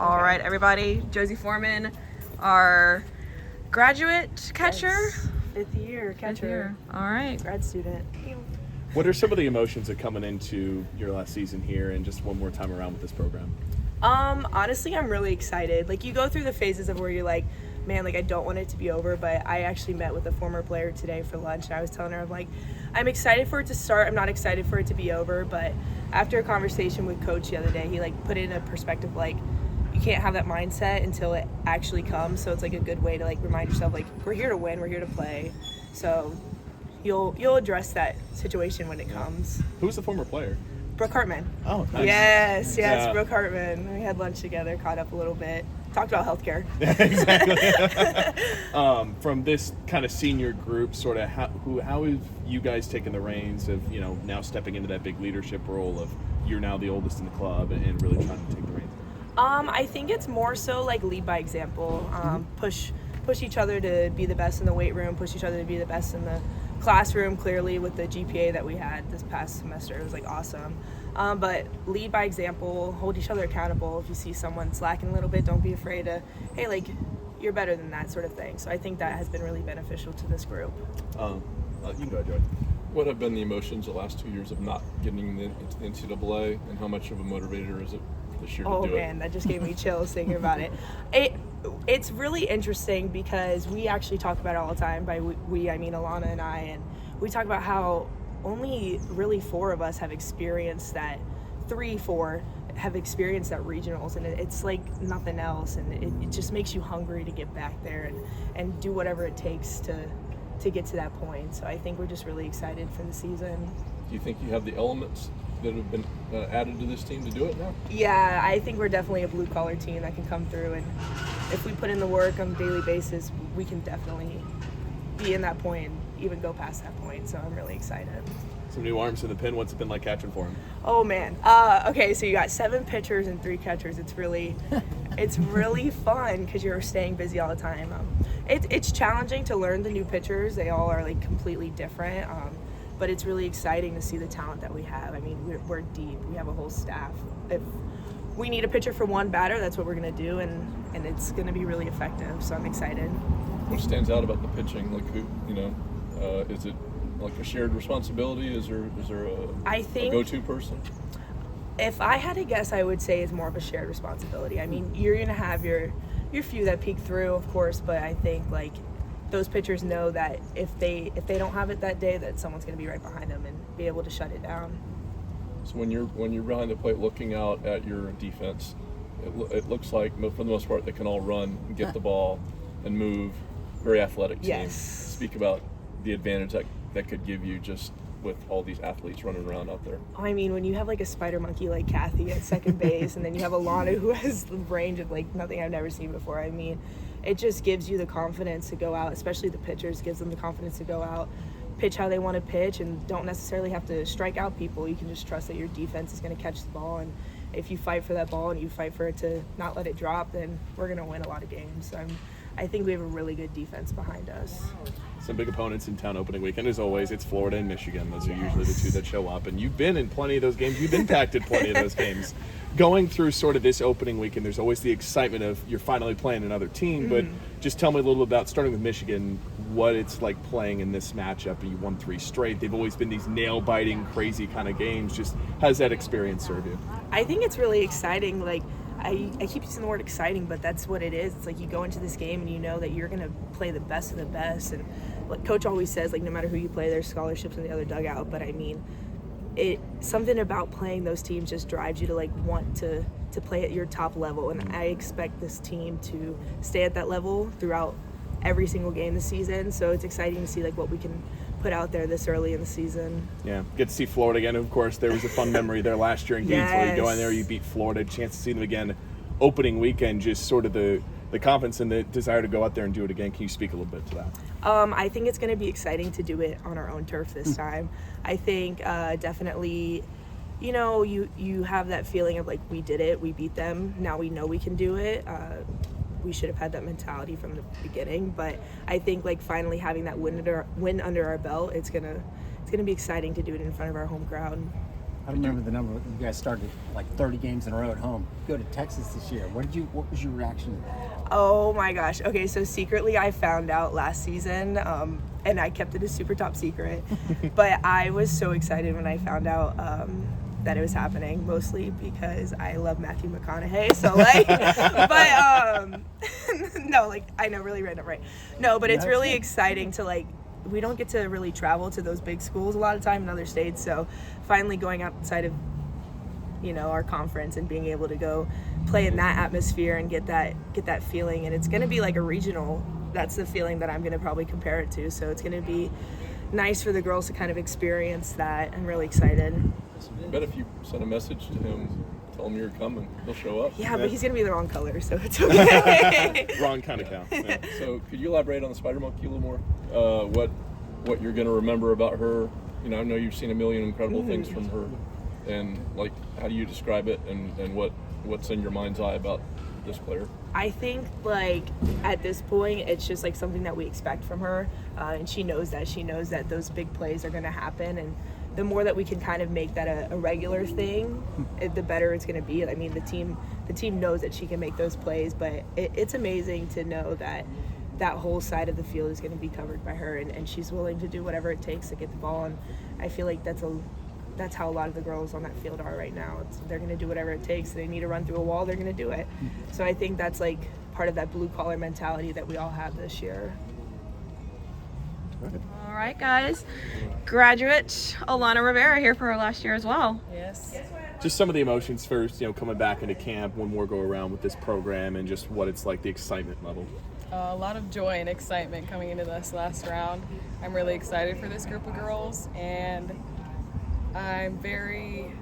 All right, everybody. Josie Foreman, our graduate catcher. Yes. Fifth year catcher. All right. Grad student. What are some of the emotions of coming into your last season here and just one more time around with this program? Honestly, I'm really excited. Like, you go through the phases of where you're like, man, like, I don't want it to be over, but I actually met with a former player today for lunch, and I was telling her, I'm like, I'm excited for it to start. I'm not excited for it to be over, but after a conversation with Coach the other day, he, like, put it in a perspective, like, you can't have that mindset until it actually comes, so it's, like, a good way to, like, remind yourself, like, we're here to win, we're here to play, so you'll address that situation when it comes. Who was the former player? Brooke Hartman. Oh, nice. Yes, Yeah. Brooke Hartman. We had lunch together, caught up a little bit, talked about healthcare. Exactly. From this kind of senior group, sort of, how have you guys taken the reins of, now stepping into that big leadership role of you're now the oldest in the club and really trying to take the reins? I think it's more so like lead by example. Push each other to be the best in the weight room, push each other to be the best in the classroom. Clearly with the GPA that we had this past semester, it was like awesome. But lead by example, hold each other accountable. If you see someone slacking a little bit, don't be afraid to, hey, like, you're better than that, sort of thing. So I think that has been really beneficial to this group. You can go ahead, Joy. What have been the emotions the last 2 years of not getting into the NCAA, and how much of a motivator is it this year to do it? Oh man, that just gave me chills thinking about it. It's really interesting because we actually talk about it all the time. By we, I mean Alanah and I, and we talk about how only really 4 of us have experienced that, 4 have experienced that regionals, and it's like nothing else, and it just makes you hungry to get back there and do whatever it takes to get to that point. So I think we're just really excited for the season. Do you think you have the elements that have been added to this team to do it now? Yeah, I think we're definitely a blue-collar team that can come through, and if we put in the work on a daily basis, we can definitely be in that point and even go past that point, so I'm really excited. Some new arms in the pen. What's it been like catching for him? Oh, man. Okay, so you got 7 pitchers and 3 catchers. It's really fun because you're staying busy all the time. It's challenging to learn the new pitchers. They all are, like, completely different. But it's really exciting to see the talent that we have. I mean, we're deep. We have a whole staff. If we need a pitcher for one batter, that's what we're going to do, and it's going to be really effective, so I'm excited. What stands out about the pitching? Like, who, is it like a shared responsibility? Is there a go-to person? If I had to guess, I would say it's more of a shared responsibility. I mean, you're going to have your few that peek through, of course, but I think, like, those pitchers know that if they don't have it that day, that someone's going to be right behind them and be able to shut it down. So when you're behind the plate looking out at your defense, it looks like for the most part they can all run and get the ball and move. Very athletic team. Yes. Speak about the advantage that could give you just with all these athletes running around out there. I mean, when you have like a spider monkey like Kathy at second base, and then you have Alanah who has the range of like nothing I've never seen before. I mean, it just gives you the confidence to go out, especially the pitchers, gives them the confidence to go out, pitch how they want to pitch, and don't necessarily have to strike out people. You can just trust that your defense is going to catch the ball, and if you fight for that ball and you fight for it to not let it drop, then we're going to win a lot of games. So I think we have a really good defense behind us. Some big opponents in town opening weekend. As always, it's Florida and Michigan. Those are usually the 2 that show up. And you've been in plenty of those games. You've impacted plenty of those games. Going through sort of this opening weekend, there's always the excitement of you're finally playing another team. But just tell me a little about, starting with Michigan, what it's like playing in this matchup. You won 3 straight. They've always been these nail-biting, crazy kind of games. Just how does that experience serve you? I think it's really exciting. Like, I keep using the word exciting, but that's what it is. It's like you go into this game and you know that you're going to play the best of the best. And like Coach always says, like, no matter who you play, there's scholarships in the other dugout. But I mean, something about playing those teams just drives you to like want to play at your top level. And I expect this team to stay at that level throughout every single game this season. So it's exciting to see like what we can put out there this early in the season. Yeah, get to see Florida again. Of course, there was a fun memory there last year in Gainesville. You go in there, you beat Florida, chance to see them again opening weekend, just sort of the confidence and the desire to go out there and do it again. Can you speak a little bit to that? I think it's going to be exciting to do it on our own turf this time. I think definitely, you have that feeling of like, we did it, we beat them, now we know we can do it. We should have had that mentality from the beginning, but I think like finally having that win under our belt, it's gonna be exciting to do it in front of our home crowd. I remember the number. You guys started like 30 games in a row at home. Go to Texas this year. What was your reaction? Oh my gosh. Okay, so secretly I found out last season, and I kept it a super top secret. But I was so excited when I found out that it was happening, mostly because I love Matthew McConaughey. So like, but no, like I know, really random, right? No, but it's really exciting to like. We don't get to really travel to those big schools a lot of time in other states. So finally going outside of, our conference and being able to go play in that atmosphere and get that feeling. And it's going to be like a regional. That's the feeling that I'm going to probably compare it to. So it's going to be nice for the girls to kind of experience that. I'm really excited. I bet if you send a message to him, tell him you're coming, he'll show up. Yeah, but he's going to be the wrong color, so it's okay. Wrong kind of cow. Yeah. So could you elaborate on the Spider Monkey a little more? What you're going to remember about her? I know you've seen a million incredible things from her, and like, how do you describe it, and what's in your mind's eye about this player? I think like at this point it's just like something that we expect from her, and she knows that those big plays are going to happen, and the more that we can kind of make that a regular thing, the better it's going to be. I mean, the team knows that she can make those plays, but it's amazing to know that whole side of the field is going to be covered by her, and she's willing to do whatever it takes to get the ball. And I feel like that's how a lot of the girls on that field are right now. They're going to do whatever it takes. They need to run through a wall, they're going to do it. So I think that's like part of that blue collar mentality that we all have this year. All right, guys. Graduate Alanah Rivera here for her last year as well. Yes. Just some of the emotions first, coming back into camp, one more go around with this program, and just what it's like, the excitement level. A lot of joy and excitement coming into this last round. I'm really excited for this group of girls, and I'm being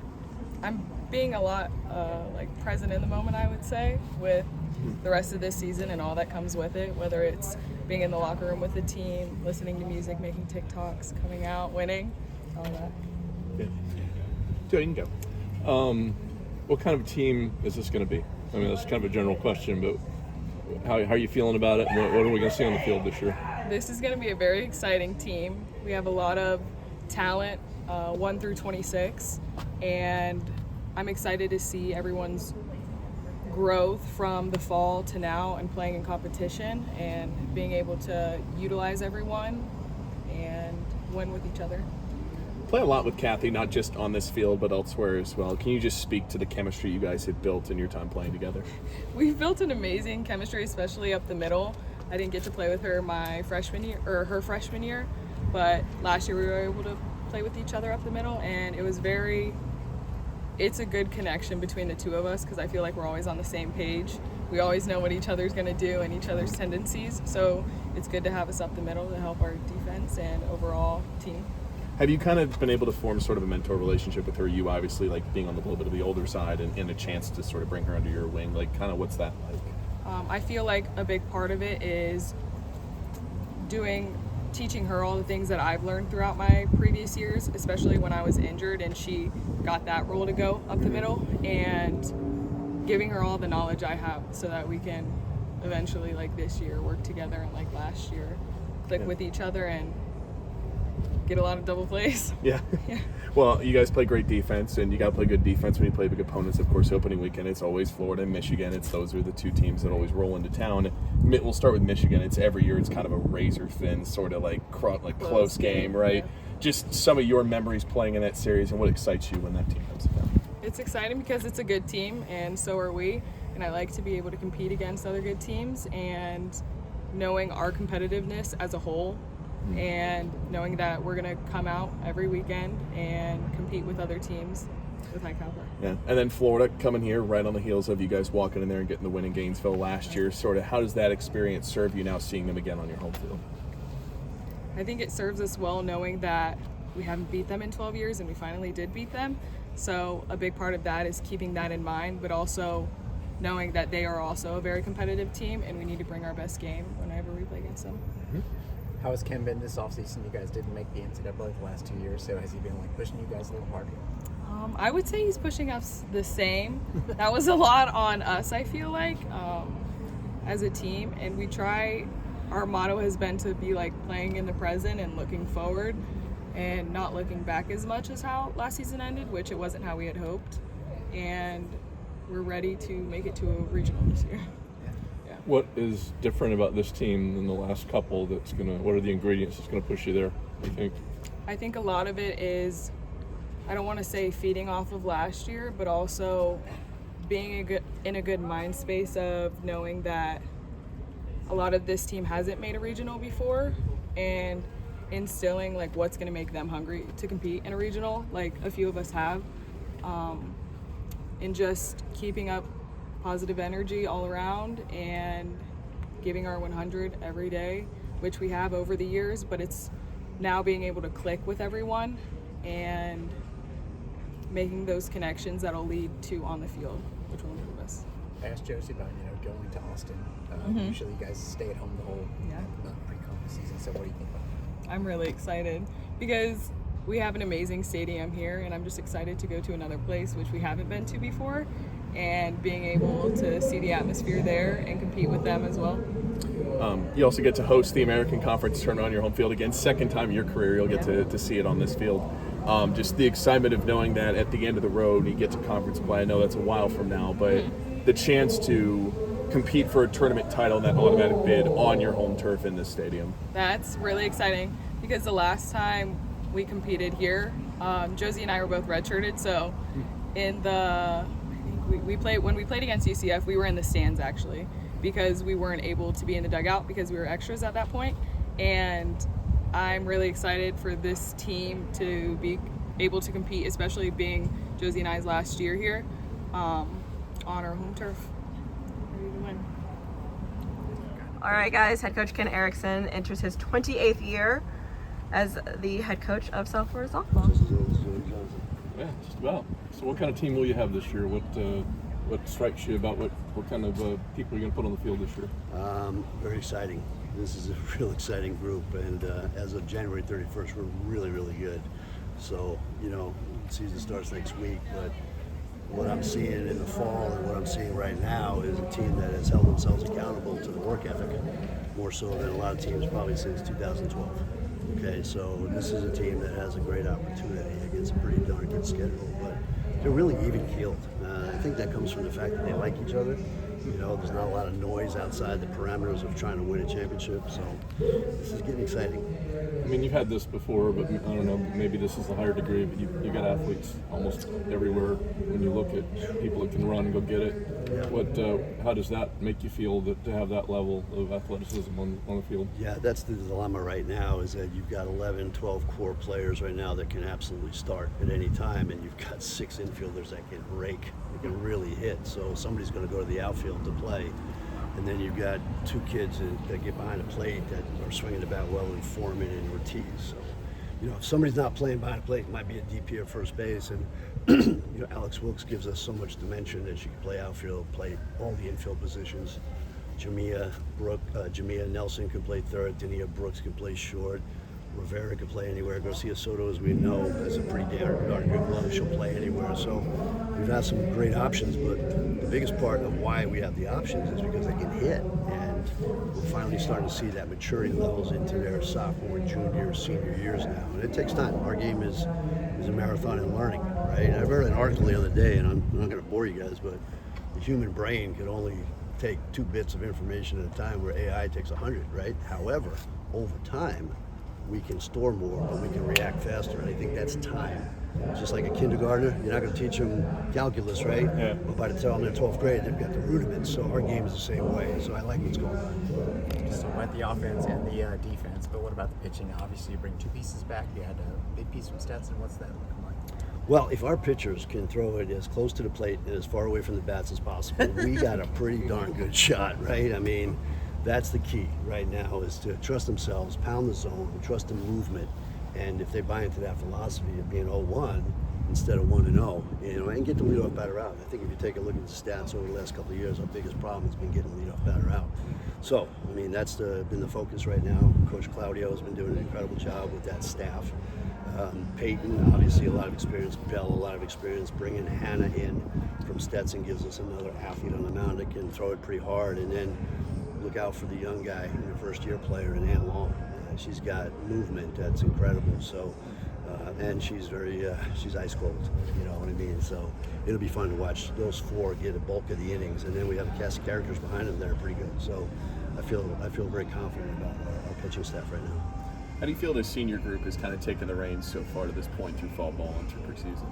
a lot present in the moment, I would say, with the rest of this season and all that comes with it, whether it's being in the locker room with the team, listening to music, making TikToks, coming out, winning, all that. Yeah. Joe, you can go. What kind of team is this going to be? I mean, that's kind of a general question, but how are you feeling about it? And what are we going to see on the field this year? This is going to be a very exciting team. We have a lot of talent, 1 through 26, and I'm excited to see everyone's growth from the fall to now and playing in competition and being able to utilize everyone and win with each other. Play a lot with Kathy, not just on this field, but elsewhere as well. Can you just speak to the chemistry you guys have built in your time playing together? We've built an amazing chemistry, especially up the middle. I didn't get to play with her her freshman year, but last year we were able to play with each other up the middle, and it's a good connection between the two of us because I feel like we're always on the same page. We always know what each other's going to do and each other's tendencies, so it's good to have us up the middle to help our defense and overall team. Have you kind of been able to form sort of a mentor relationship with her? You obviously like being on the little bit of the older side and a chance to sort of bring her under your wing. Like, kind of what's that like? I feel like a big part of it is teaching her all the things that I've learned throughout my previous years, especially when I was injured and she got that role to go up the middle, and giving her all the knowledge I have so that we can eventually, like this year, work together and like last year, click with each other and get a lot of double plays. Yeah. Well, you guys play great defense, and you got to play good defense when you play big opponents. Of course, opening weekend, it's always Florida and Michigan. Those are the two teams that always roll into town. We'll start with Michigan. It's every year. It's kind of a razor-thin sort of like close game, right? Yeah. Just some of your memories playing in that series and what excites you when that team comes down. It's exciting because it's a good team, and so are we. And I like to be able to compete against other good teams, and knowing our competitiveness as a whole, and knowing that we're going to come out every weekend and compete with other teams with high caliber. Yeah, and then Florida coming here right on the heels of you guys walking in there and getting the win in Gainesville last year. Sort of, how does that experience serve you now, seeing them again on your home field? I think it serves us well knowing that we haven't beat them in 12 years and we finally did beat them. So a big part of that is keeping that in mind, but also knowing that they are also a very competitive team and we need to bring our best game whenever we play against them. Mm-hmm. How has Ken been this offseason? You guys didn't make the NCAA the last 2 years, so has he been like pushing you guys a little harder? I would say he's pushing us the same. That was a lot on us, I feel like, as a team. And our motto has been to be like playing in the present and looking forward. and not looking back as much as how last season ended, which it wasn't how we had hoped. And we're ready to make it to a regional this year. What is different about this team than the last couple what are the ingredients that's gonna push you there, do you think? I think a lot of it is, I don't want to say feeding off of last year, but also being in a good mind space of knowing that a lot of this team hasn't made a regional before, and instilling like what's going to make them hungry to compete in a regional, like a few of us have, and just keeping up positive energy all around and giving our 100 every day, which we have over the years, but it's now being able to click with everyone and making those connections that'll lead to on the field, which will improve us. I asked Josie about going to Austin. Usually you guys stay at home the whole pre-conference season. So what do you think about that? I'm really excited because we have an amazing stadium here, and I'm just excited to go to another place which we haven't been to before, and being able to see the atmosphere there and compete with them as well. You also get to host the American Conference tournament on your home field again. Second time in your career you'll get to see it on this field. Just the excitement of knowing that at the end of the road you get to conference play. I know that's a while from now, but the chance to compete for a tournament title and that automatic bid on your home turf in this stadium. That's really exciting because the last time we competed here, Josie and I were both redshirted, so when we played against UCF, we were in the stands actually, because we weren't able to be in the dugout because we were extras at that point. And I'm really excited for this team to be able to compete, especially being Josie and I's last year here on our home turf. Ready to win. All right, guys, head coach Ken Eriksen enters his 28th year as the head coach of South Florida softball. Yeah, just about. So what kind of team will you have this year? What strikes you about what kind of people you're going to put on the field this year? Very exciting. This is a real exciting group, and as of January 31st, we're really, really good. So, season starts next week, but what I'm seeing in the fall and what I'm seeing right now is a team that has held themselves accountable to the work ethic, more so than a lot of teams probably since 2012. Okay, so this is a team that has a great opportunity against a pretty darn good schedule, but they're really even-keeled. I think that comes from the fact that they like each other. There's not a lot of noise outside the parameters of trying to win a championship, so this is getting exciting. I mean, you've had this before, but I don't know, maybe this is a higher degree, but you got athletes almost everywhere. When you look at people that can run and go get it, how does that make you feel to have that level of athleticism on the field? Yeah, that's the dilemma right now, is that you've got 11, 12 core players right now that can absolutely start at any time, and you've got 6 infielders that can rake, that can really hit, so somebody's going to go to the outfield to play. And then you've got 2 kids that get behind a plate that are swinging the bat well, in Foreman and Ortiz. So, if somebody's not playing behind a plate, it might be a DP at first base. And, Alex Wilkes gives us so much dimension that she can play outfield, play all the infield positions. Jamia Nelson can play third. Dania Brooks can play short. Rivera can play anywhere. Garcia Soto, as we know, has a pretty darn good glove. She'll play anywhere. So we've had some great options, but the biggest part of why we have the options is because they can hit. And we're finally starting to see that maturity levels into their sophomore, junior, senior years now. And it takes time. Our game is a marathon in learning, right? And I read an article the other day, and I'm not going to bore you guys, but the human brain can only take 2 bits of information at a time, where AI takes 100, right? However, over time, we can store more, but we can react faster, and I think that's time. Just like a kindergartner, you're not going to teach them calculus, right? Yeah. But by the time they're 12th grade, they've got the rudiments, so our game is the same way, so I like what's going on. So about the offense and the defense, but what about the pitching? Obviously, you bring 2 pieces back. You had a big piece from Stetson. What's that looking like? Well, if our pitchers can throw it as close to the plate and as far away from the bats as possible, we got a pretty darn good shot, right? I mean, that's the key right now, is to trust themselves, pound the zone, trust the movement, and if they buy into that philosophy of being 0-1 instead of 1-0, and get the leadoff batter out. I think if you take a look at the stats over the last couple of years, our biggest problem has been getting the leadoff batter out. So, I mean, that's been the focus right now. Coach Claudio has been doing an incredible job with that staff. Peyton, obviously a lot of experience. Bell, a lot of experience. Bringing Hannah in from Stetson gives us another athlete on the mound that can throw it pretty hard. And then look out for the young guy, the first-year player, in Ann Long. She's got movement that's incredible. So And she's she's ice cold, you know what I mean? So it'll be fun to watch those four get a bulk of the innings, and then we have a cast of characters behind them that are pretty good. So I feel very confident about our pitching staff right now. How do you feel this senior group has kind of taken the reins so far to this point through fall ball and through preseason?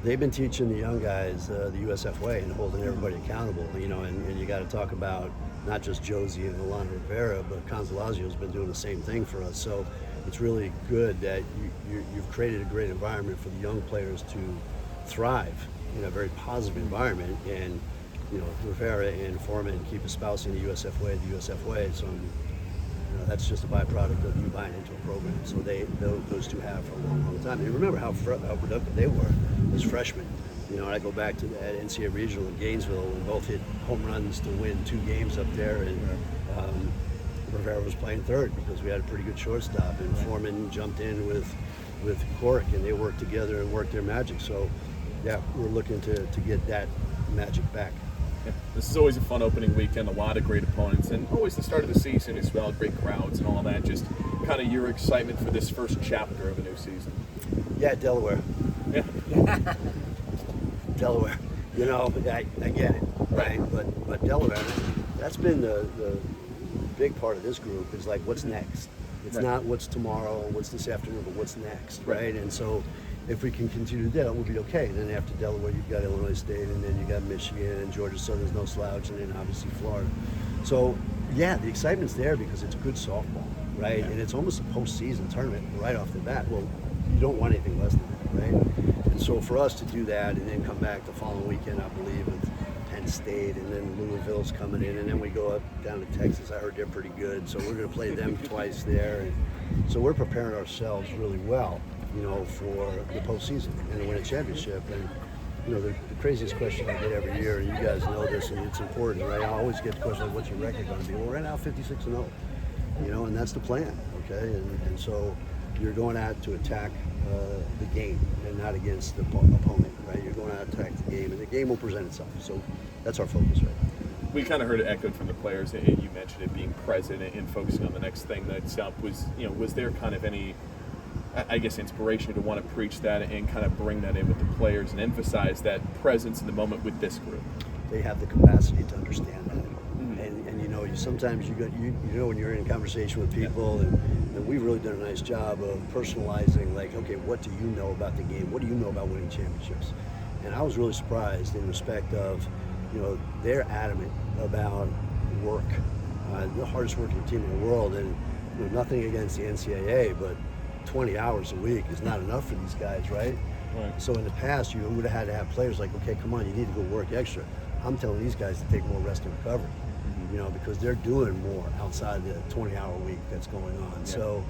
They've been teaching the young guys the USF way and holding everybody accountable, you know, and you got to talk about not just Josie and Alanah Rivera, but Consolazio's been doing the same thing for us. So it's really good that you've created a great environment for the young players to thrive in a very positive environment. And, you know, Rivera and Foreman keep espousing the USF way, So, you know, that's just a byproduct of you buying into a program. So those two have for a long, long time. And remember how productive they were as freshmen. You know, I go back to that NCAA regional in Gainesville, and both hit home runs to win 2 games up there. And Rivera was playing third because we had a pretty good shortstop, and Foreman jumped in with Cork, and they worked together and worked their magic. So, yeah, we're looking to get that magic back. Yeah. This is always a fun opening weekend, a lot of great opponents, and always the start of the season as well, great crowds and all that. Just kind of your excitement for this first chapter of a new season. Yeah, Delaware. Yeah. Delaware. You know, I get it, right? But Delaware, that's been the big part of this group is like, what's next? It's not what's tomorrow, what's this afternoon, but what's next, right? And so if we can continue to do that, we'll be okay. And then after Delaware, you've got Illinois State, and then you got Michigan, and Georgia Southern's no slouch, and then obviously Florida. So, yeah, the excitement's there because it's good softball, right? And it's almost a postseason tournament right off the bat. Well, you don't want anything less than that, right? And so for us to do that and then come back the following weekend, I believe, with Penn State, and then Louisville's coming in, and then we go up down to Texas. I heard they're pretty good, so we're going to play them twice there. And so we're preparing ourselves really well, you know, for the postseason and to win a championship. And, you know, the craziest question I get every year, and you guys know this, and it's important, right? I always get the question, like, what's your record going to be? Well, right now, 56-0, you know, and that's the plan, okay? And so you're going out to attack the game and not against the opponent, right? You're going out to attack the game, and the game will present itself. So that's our focus, right? We kind of heard it echoed from the players, and you mentioned it being present and focusing on the next thing that's up. Was there kind of any, I guess, inspiration to want to preach that and kind of bring that in with the players and emphasize that presence in the moment with this group? They have the capacity to understand that. And you know, sometimes you know when you're in conversation with people, and we've really done a nice job of personalizing, like, okay, what do you know about the game? What do you know about winning championships? And I was really surprised in respect of, you know, they're adamant about work, the hardest working team in the world, and you know, nothing against the NCAA, but 20 hours a week is not enough for these guys, right? So in the past, you would have had to have players like, okay, come on, you need to go work extra. I'm telling these guys to take more rest and recovery, you know, because they're doing more outside the 20-hour week that's going on. Yeah. So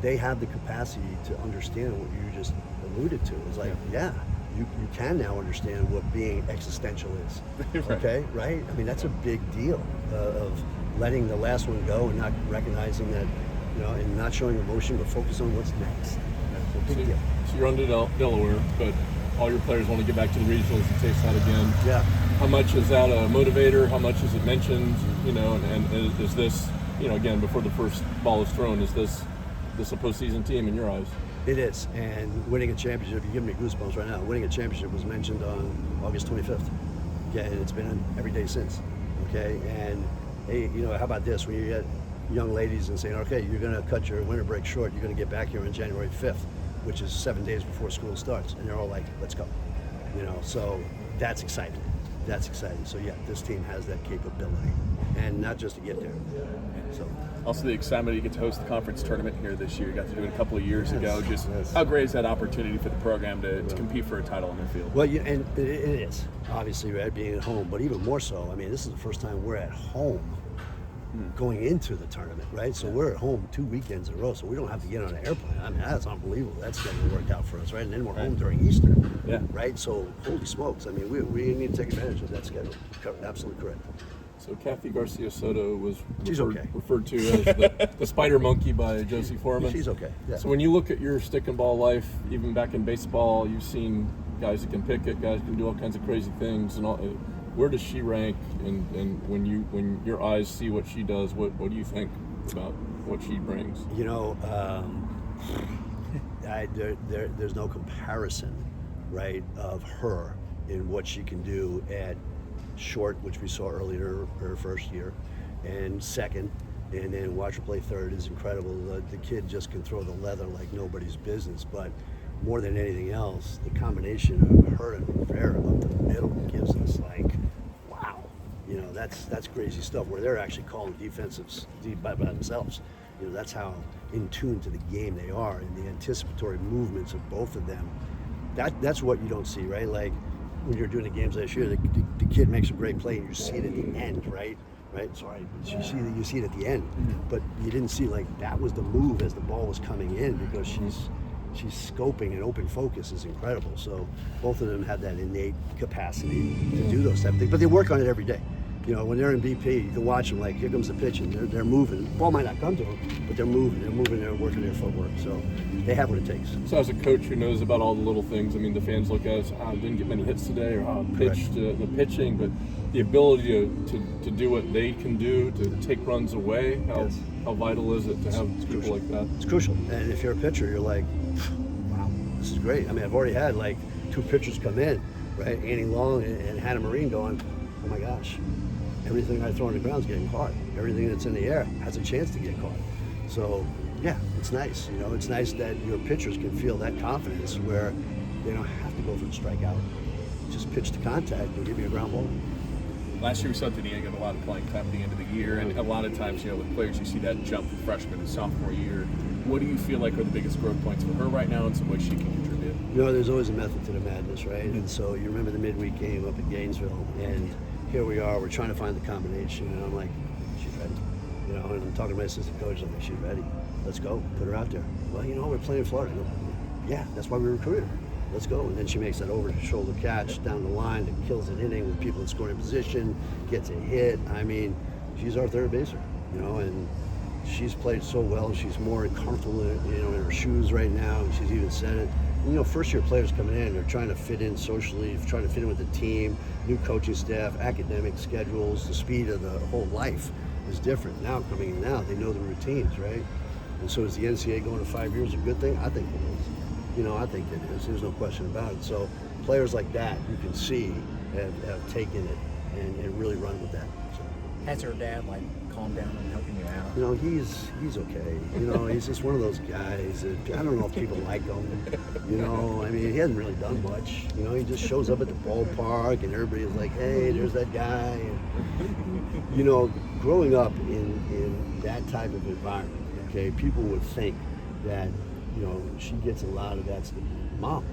they have the capacity to understand what you just alluded to. It's like, you can now understand what being existential is, okay, right? I mean, that's a big deal of letting the last one go and not recognizing that, you know, and not showing emotion, but focus on what's next. That's a big deal. So you're under Delaware, but all your players want to get back to the regionals and taste that again. Yeah. How much is that a motivator? How much is it mentioned? You know, and is this, you know, again, before the first ball is thrown, is this a postseason team in your eyes? It is, and winning a championship, you're giving me goosebumps right now. Winning a championship was mentioned on August 25th. Okay, and it's been every day since. Okay, and hey, you know, how about this? When you get young ladies and saying, okay, you're going to cut your winter break short, you're going to get back here on January 5th, which is 7 days before school starts, and they're all like, let's go. You know, so that's exciting. That's exciting. So yeah, this team has that capability, and not just to get there. So. Also, the excitement you get to host the conference tournament here this year. You got to do it a couple of years ago. Just how great is that opportunity for the program to compete for a title in their field? Well, and it is, obviously, right, being at home, but even more so, I mean, this is the first time we're at home going into the tournament, right? So we're at home 2 weekends in a row, so we don't have to get on an airplane. I mean, that's unbelievable. That's going to work out for us, right? And then we're home during Easter, right? So holy smokes, I mean, we need to take advantage of that schedule. Absolutely correct. So Kathy Garcia Soto was referred to as the spider monkey by Josie Foreman. She's okay. Yeah. So when you look at your stick and ball life, even back in baseball, you've seen guys that can pick it, guys who can do all kinds of crazy things, and all. Where does she rank? And when your eyes see what she does, what do you think about what she brings? You know, there's no comparison, right, of her in what she can do at short, which we saw earlier her first year, and second, and then watch her play third is incredible. The kid just can throw the leather like nobody's business. But more than anything else, the combination of her and Rivera up the middle gives us like, wow, you know, that's crazy stuff. Where they're actually calling defensives by themselves. You know, that's how in tune to the game they are, and the anticipatory movements of both of them. That's what you don't see, right? Like when you're doing the games last year, the kid makes a great play and you see it at the end, right? Sorry, you see it at the end, but you didn't see like that was the move as the ball was coming in, because she's scoping, and open focus is incredible. So both of them have that innate capacity to do those type of things, but they work on it every day. You know, when they're in BP, you can watch them like, here comes the pitch, and they're moving. The ball might not come to them, but they're moving, they're working their footwork. So they have what it takes. So as a coach who knows about all the little things, I mean, the fans look at us, didn't get many hits today, or pitched the pitching, but the ability to do what they can do, to take runs away, how vital is it to have people like that? It's crucial. And if you're a pitcher, you're like, wow, this is great. I mean, I've already had like 2 pitchers come in, right? Annie Long and Hannah Marine going, oh my gosh, everything I throw on the ground is getting caught. Everything that's in the air has a chance to get caught. So, yeah, it's nice. You know, it's nice that your pitchers can feel that confidence where they don't have to go for the strikeout. Just pitch to contact and give you a ground ball. Last year we saw Dania get a lot of playing time at the end of the year, and a lot of times, you know, with players, you see that jump from freshman to sophomore year. What do you feel like are the biggest growth points for her right now, and some ways she can contribute? You know, there's always a method to the madness, right? And so you remember the midweek game up at Gainesville, and here we are, we're trying to find the combination, and I'm like, she's ready. You know, and I'm talking to my assistant coach, I'm like, she's ready. Let's go, put her out there. Well, you know, we're playing Florida. Yeah, that's why we recruited her. Let's go. And then she makes that over-the-shoulder catch down the line that kills an inning with people in scoring position, gets a hit. I mean, she's our third baser, you know, and she's played so well. She's more comfortable, in her shoes right now. And she's even said it. You know, first-year players coming in, they're trying to fit in socially, trying to fit in with the team, new coaching staff, academic schedules, the speed of the whole life is different. Now, coming in now, they know the routines, right? And so is the NCAA going to 5 years a good thing? I think it is. You know, I think it is. There's no question about it. So players like that, you can see, have taken it and really run with that. So, Has her dad like calmed down and helping you out? you know, he's okay. You know, he's just one of those guys that, I don't know if people like him. You know, I mean, he hasn't really done much. You know, he just shows up at the ballpark and everybody's like, hey, there's that guy. And, you know, growing up in that type of environment, okay, people would think that, you know, she gets a lot of that stuff. Mom.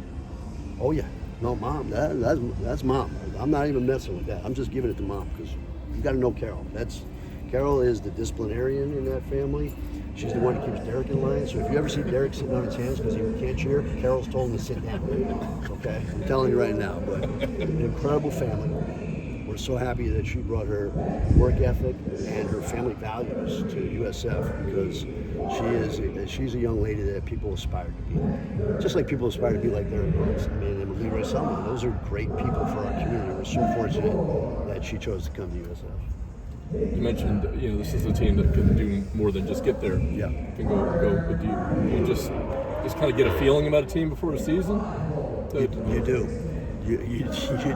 Oh yeah. No, Mom. That's Mom. I'm not even messing with that. I'm just giving it to Mom, because you got to know Carol. Carol is the disciplinarian in that family. She's the one that keeps Derek in line. So if you ever see Derek sitting on his hands because he can't cheer, Carol's told him to sit down. Okay? I'm telling you right now. But an incredible family. We're so happy that she brought her work ethic and her family values to USF, because she's a young lady that people aspire to be. Just like people aspire to be like Derek Brooks. I mean, and Leroy Selman. Those are great people for our community. We're so fortunate that she chose to come to USF. You mentioned, you know, this is a team that can do more than just get there. Yeah. Can go. But you just kind of get a feeling about a team before a season. You do. You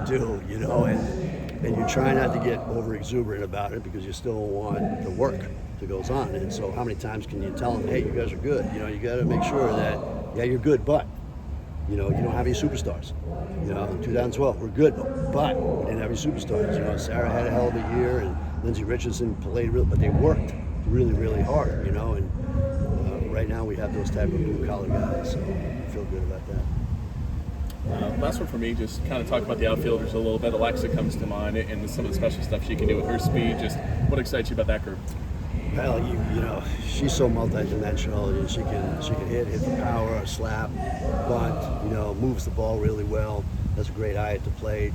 do. You know, and you try not to get over exuberant about it, because you still want the work that goes on. And so how many times can you tell them, hey, you guys are good? You know, you got to make sure that, yeah, you're good, but, you know, you don't have any superstars. You know, in 2012, we're good, but we didn't have any superstars. You know, Sarah had a hell of a year, and Lindsey Richardson played real, but they worked really, really hard, you know, and right now we have those type of blue-collar guys, so I feel good about that. Last one for me, just kind of talk about the outfielders a little bit. Alexa comes to mind, and some of the special stuff she can do with her speed. Just what excites you about that group? Well, you know, she's so multidimensional. She can hit for power, slap, bunt. You know, moves the ball really well. Has a great eye at the plate,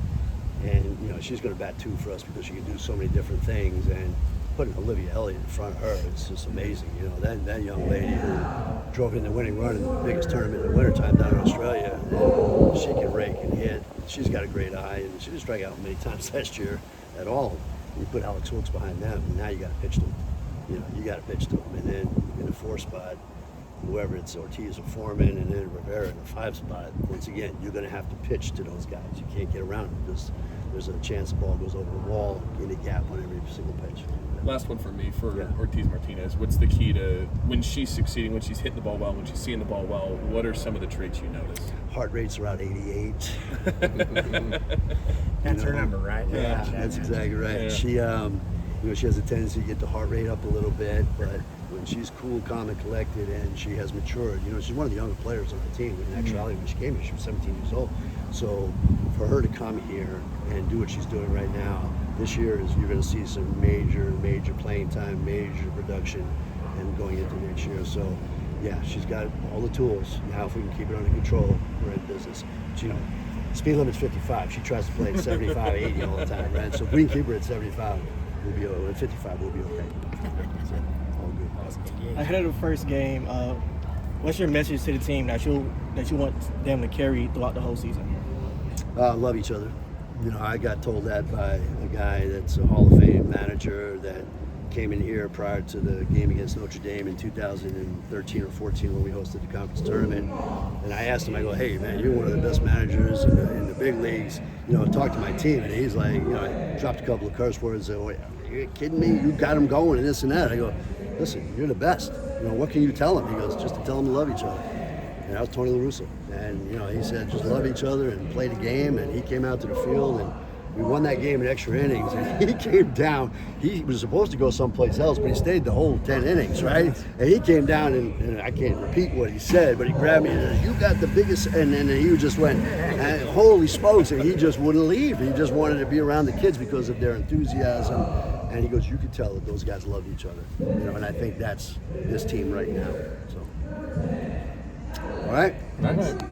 and you know, she's going to bat 2 for us because she can do so many different things. And putting Olivia Elliott in front of her, it's just amazing. You know, that young lady who drove in the winning run in the biggest tournament in the wintertime down in Australia, and she can rake and hit. She's got a great eye, and she didn't strike out many times last year at all. You put Alex Wilkes behind them, and now you got to pitch to them. You know, you got to pitch to them. And then in the 4 spot, whoever it's Ortiz or Foreman and then Rivera in the 5 spot, once again, you're going to have to pitch to those guys. You can't get around them because there's a chance the ball goes over the wall in a gap on every single pitch. Last one for me for Yeah. Ortiz Martinez. What's the key to when she's succeeding, when she's hitting the ball well, when she's seeing the ball well? What are some of the traits you notice? Heart rate's around 88. That's her number, right? Yeah, that's exactly right. Yeah. She, she has a tendency to get the heart rate up a little bit, but when she's cool, calm, and collected, and she has matured, she's one of the younger players on the team. In actuality, when she came here, she was 17 years old. So for her to come here and do what she's doing right now, this year you're going to see some major playing time, major production, and going into next year. So yeah, she's got all the tools. Now if we can keep it under control, we're in business. Speed limit's 55. She tries to play at 75, 80 all the time, right? So if we can keep her at 75, we'll be at 55. We'll be okay. So, all good. Ahead of the first game, what's your message to the team that you want them to carry throughout the whole season? Love each other. I got told that by a guy that's a Hall of Fame manager that came in here prior to the game against Notre Dame in 2013 or 14 when we hosted the conference tournament. And I asked him, I go, hey, man, you're one of the best managers in the big leagues. Talk to my team. And he's like, I dropped a couple of curse words. Are you kidding me? You got them going and this and that. I go, listen, you're the best. What can you tell them? He goes, just to tell them to love each other. And that was Tony La Russa. And, he said, just love each other and play the game. And he came out to the field and we won that game in extra innings. And he came down. He was supposed to go someplace else, but he stayed the whole 10 innings, right? And he came down and I can't repeat what he said, but he grabbed me and said, you got the biggest. And then he just went, holy smokes. And he just wouldn't leave. He just wanted to be around the kids because of their enthusiasm. And he goes, you could tell that those guys love each other. And I think that's this team right now. So, all right. Nice.